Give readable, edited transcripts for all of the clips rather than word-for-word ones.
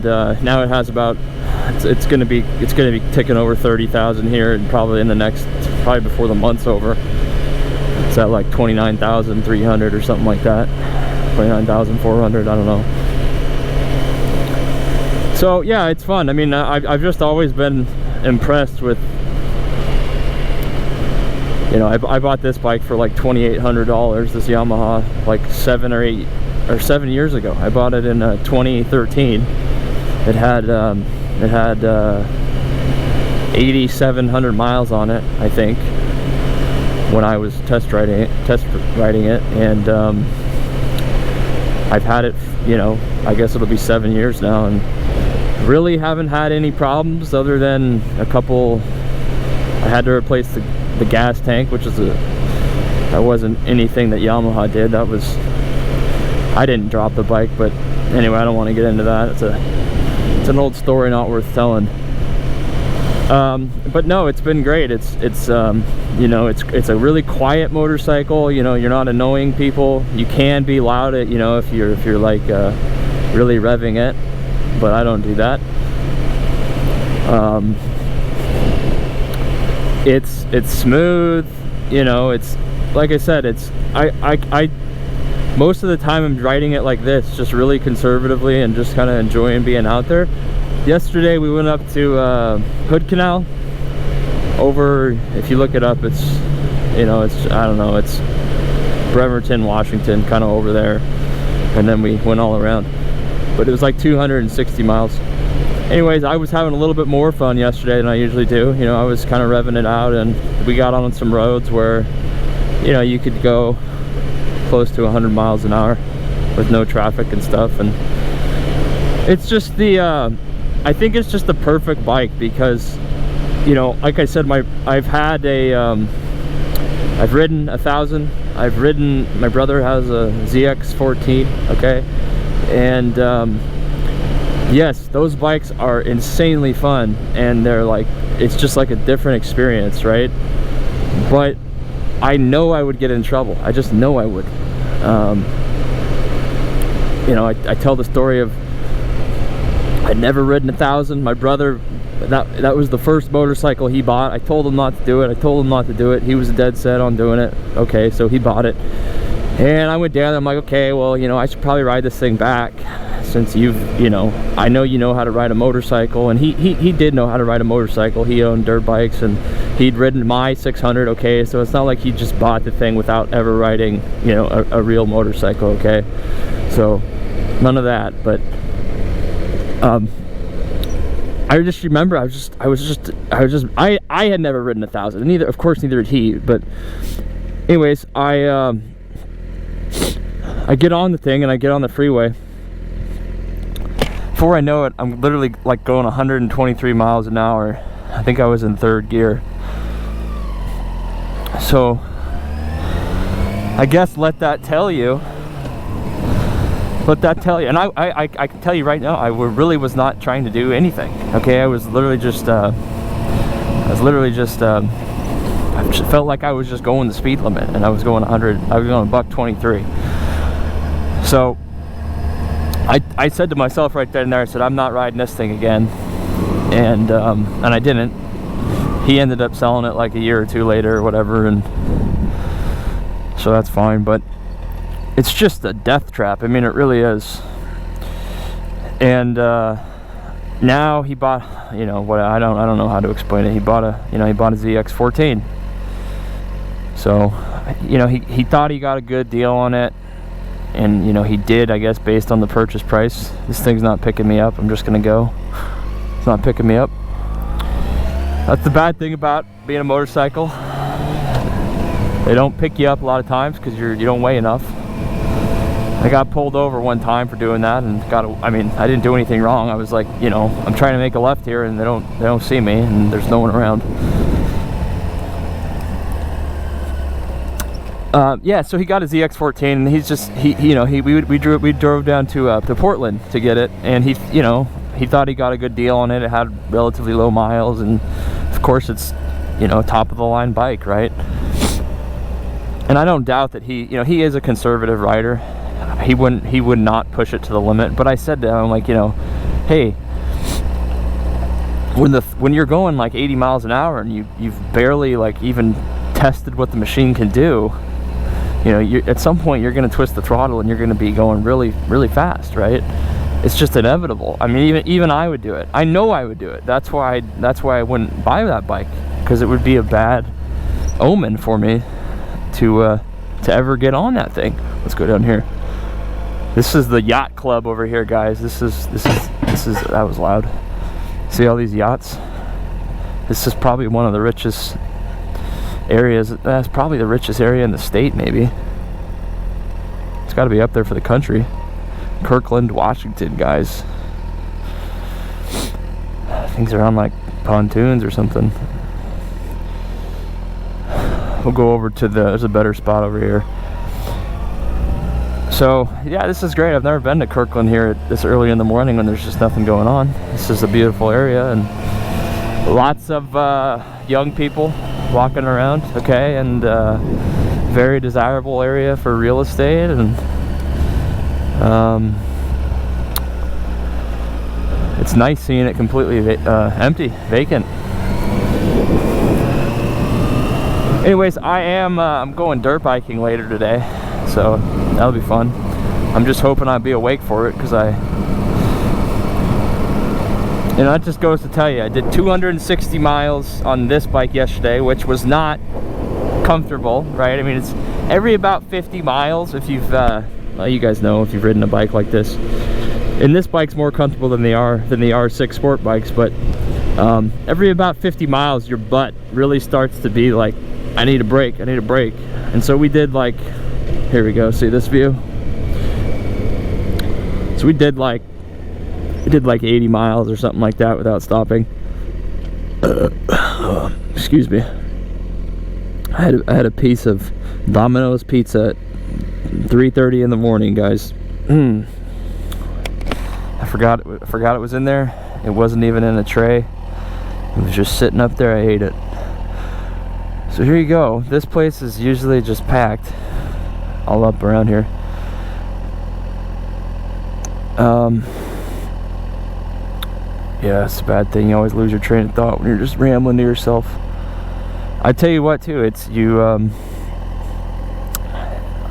Now it has about, it's gonna be ticking over 30,000 here, and probably before the month's over, it's at like 29,300 or something like that, 29,400, I don't know. So yeah, it's fun. I mean, I've just always been impressed with, you know, I bought this bike for like $2,800, this Yamaha, like 7 years ago. I bought it in 2013. It had 8,700 miles on it, I think, when I was test riding it, and I've had it, you know, I guess it'll be 7 years now, and really haven't had any problems other than a couple. I had to replace the gas tank, which is that wasn't anything that Yamaha did. That was, I didn't drop the bike, but anyway, I don't want to get into that. It's an old story, not worth telling. But no, it's been great. It's you know, it's a really quiet motorcycle. You know, you're not annoying people. You can be loud at, you know, if you're like really revving it, but I don't do that. It's smooth, you know. It's like I said, it's I most of the time I'm riding it like this, just really conservatively and just kind of enjoying being out there. Yesterday we went up to Hood Canal over, if you look it up, it's, you know, it's, I don't know, it's Bremerton, Washington, kind of over there, and then we went all around, but it was like 260 miles. Anyways, I was having a little bit more fun yesterday than I usually do. You know, I was kind of revving it out, and we got on some roads where, you know, you could go close to 100 miles an hour with no traffic and stuff. And it's just the I think it's just the perfect bike because, you know, like I said, I've ridden 1,000. I've ridden, my brother has a ZX14, okay, and yes, those bikes are insanely fun, and they're like, it's just like a different experience, right? But I know I would get in trouble. I just know I would. You know, I tell the story of, I'd never ridden 1,000. My brother, that was the first motorcycle he bought. I told him not to do it. He was dead set on doing it. Okay, so he bought it, and I went down. I'm like, okay, well, you know, I should probably ride this thing back, since you know, I know you know how to ride a motorcycle. And he did know how to ride a motorcycle. He owned dirt bikes, and he'd ridden my 600, okay, so it's not like he just bought the thing without ever riding, you know, a real motorcycle, okay? So none of that. But I just remember I had never ridden 1,000, neither, of course, neither did he. But anyways, I get on the thing, and I get on the freeway. Before I know it, I'm literally like going 123 miles an hour. I think I was in 3rd gear. So I guess let that tell you. And I can tell you right now, I really was not trying to do anything. Okay, I was literally just I just felt like I was just going the speed limit, and I was going 100. I was going $123. So I said to myself right then and there, I said, I'm not riding this thing again, and I didn't. He ended up selling it like a year or two later or whatever, and so that's fine. But it's just a death trap. I mean, it really is. And now he bought, you know, what, I don't know how to explain it. He bought a ZX14. So, you know, he thought he got a good deal on it. And, you know, he did, I guess, based on the purchase price. This thing's not picking me up. I'm just gonna go. It's not picking me up. That's the bad thing about being a motorcycle. They don't pick you up a lot of times because you don't weigh enough. I got pulled over one time for doing that, and I mean, I didn't do anything wrong. I was like, you know, I'm trying to make a left here, and they don't see me, and there's no one around. Yeah, so he got a ZX14, and he's just, you know, we drove down to Portland to get it, and he thought he got a good deal on it. It had relatively low miles, and of course it's, you know, top of the line bike, right? And I don't doubt that he is a conservative rider. He would not push it to the limit. But I said to him, like, you know, hey, when you're going like 80 miles an hour and you've barely like even tested what the machine can do, you know, at some point you're going to twist the throttle and you're going to be going really, really fast, right? It's just inevitable. I mean, even I would do it. I know I would do it. That's why I wouldn't buy that bike, because it would be a bad omen for me to ever get on that thing. Let's go down here. This is the yacht club over here, guys. This is that was loud. See all these yachts? This is probably one of the richest areas. That's probably the richest area in the state, maybe. It's got to be up there for the country. Kirkland, Washington, guys. Things are on like pontoons or something. We'll go over to there's a better spot over here. So yeah, this is great. I've never been to Kirkland here this early in the morning when there's just nothing going on. This is a beautiful area and lots of young people walking around, okay, and very desirable area for real estate, and it's nice seeing it completely empty, vacant. Anyways, I'm going dirt biking later today, so that'll be fun. I'm just hoping I'll be awake for it, because you know, that just goes to tell you, I did 260 miles on this bike yesterday, which was not comfortable, right? I mean, it's every about 50 miles, if you've, well, you guys know if you've ridden a bike like this. And this bike's more comfortable than the R6 sport bikes, but every about 50 miles, your butt really starts to be like, I need a break, I need a break. And so we did like, here we go, see this view? So we did like 80 miles or something like that without stopping. Excuse me. I had a piece of Domino's pizza at 3:30 in the morning, guys. I forgot it was in there. It wasn't even in a tray. It was just sitting up there. I ate it. So here you go. This place is usually just packed all up around here. Yeah, it's a bad thing. You always lose your train of thought when you're just rambling to yourself. I tell you what, too, it's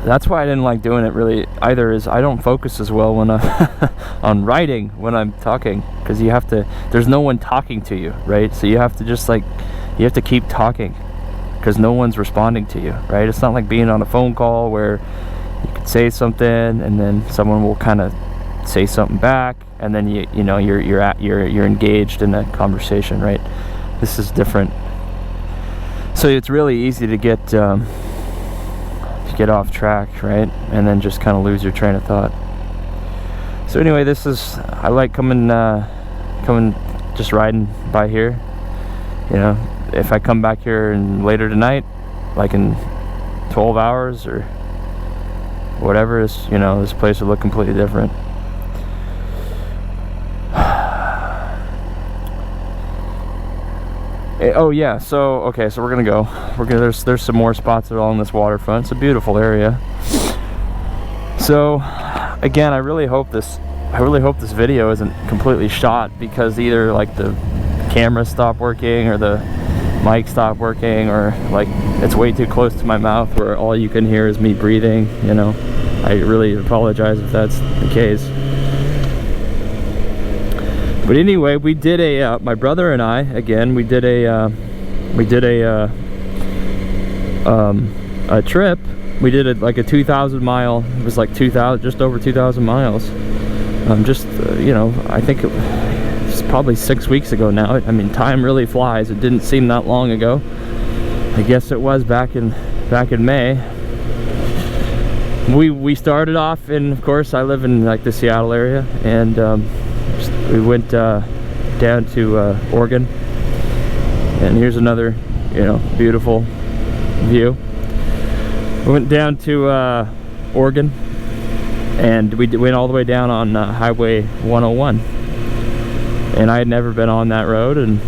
that's why I didn't like doing it really either, is I don't focus as well when on writing when I'm talking, because you have to, there's no one talking to you, right? So you have to just like, you have to keep talking because no one's responding to you, right? It's not like being on a phone call where you could say something and then someone will kind of say something back, and then you know you're engaged in a conversation, right? This is different. So it's really easy to get off track, right? And then just kind of lose your train of thought. So anyway, this is, I like coming just riding by here. You know, if I come back here and later tonight, like in 12 hours or whatever, is, you know, this place will look completely different. Oh yeah, so okay, so we're gonna go. There's some more spots along this waterfront. It's a beautiful area. So again, I really hope this video isn't completely shot, because either like the camera stopped working or the mic stopped working, or like it's way too close to my mouth where all you can hear is me breathing, you know. I really apologize if that's the case. But anyway, we did a my brother and I, again, we did a trip. We did like a 2,000 mile. It was like 2,000, just over 2,000 miles. You know, I think it's probably 6 weeks ago now. I mean, time really flies. It didn't seem that long ago. I guess it was back in May. We started off in, of course, I live in like the Seattle area, and we went down to Oregon, and here's another, you know, beautiful view. We went down to Oregon, and we went all the way down on Highway 101, and I had never been on that road, and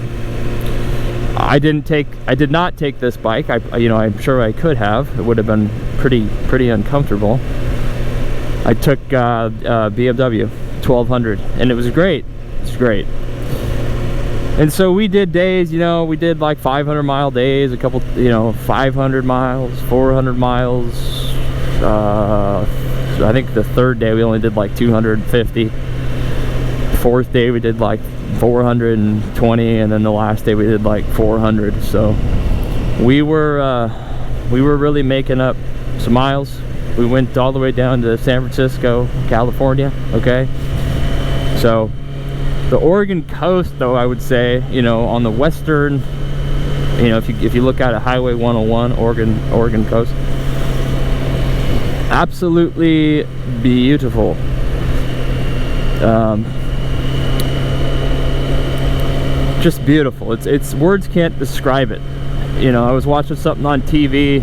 I did not take this bike. You know, I'm sure I could have. It would have been pretty uncomfortable. I took BMW 1200, and it was great. It's great. And so we did days, you know, we did like 500-mile days, a couple, you know, 500 miles, 400 miles. I think the third day we only did like 250. Fourth day we did like 420, and then the last day we did like 400. So we were really making up some miles. We went all the way down to San Francisco, California. Okay, so the Oregon coast, though, I would say, you know, on the western, you know, if you look at a Highway 101, Oregon coast, absolutely beautiful. Just beautiful. It's words can't describe it. You know, I was watching something on TV,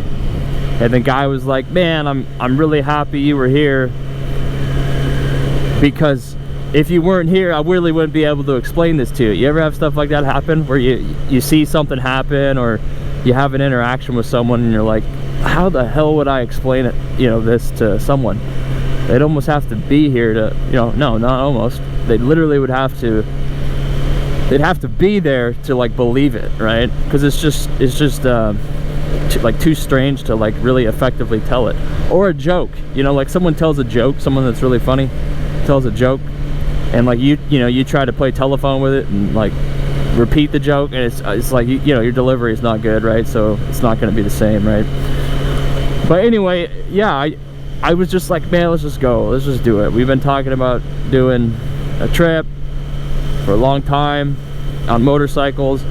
and the guy was like, "Man, I'm really happy you were here, because if you weren't here, I really wouldn't be able to explain this to you." You ever have stuff like that happen, where you see something happen, or you have an interaction with someone, and you're like, how the hell would I explain it, you know, this to someone? They'd almost have to be here to, you know, no, not almost. They literally would have to. They'd have to be there to like believe it, right? Because it's just like too strange to like really effectively tell it. Or a joke, you know, like someone tells a joke, someone that's really funny tells a joke, and like you know, you try to play telephone with it and like repeat the joke, and it's like, you know, your delivery is not good, right? So it's not going to be the same, right? But anyway, yeah, I was just like, man, let's just go, let's just do it. We've been talking about doing a trip for a long time on motorcycles.